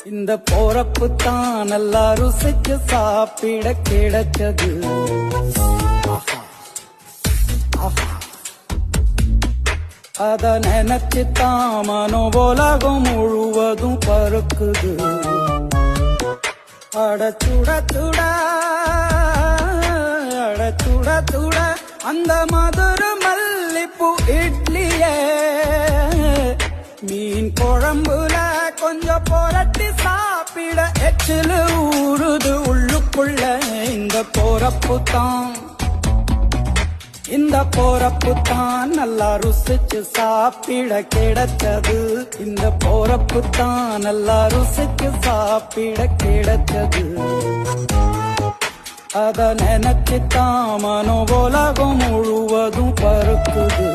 இந்த போறப்பு தான் நல்லா ருசிச்சு சாப்பிட கிடைச்சது. அத நினைச்சு தான் மனோபோலகம் முழுவதும் பருக்குது. அடச்சுட சுட அடச்சுட சுட அந்த மதுர மல்லிப்பூ இட்லியே மீன் குழம்புல கொஞ்சம் புரட்டி சாப்பிட எச்சிலு ஊறுது உள்ளுக்குள்ள. இந்த போறப்பு தான் நல்லா ருசிச்சு சாப்பிட கிடைச்சது. இந்த போறப்பு தான் நல்லா ருசிச்சு சாப்பிட கிடைச்சது. அத நினைச்சு தான் மனோபோலகம் முழுவதும் பருக்குது.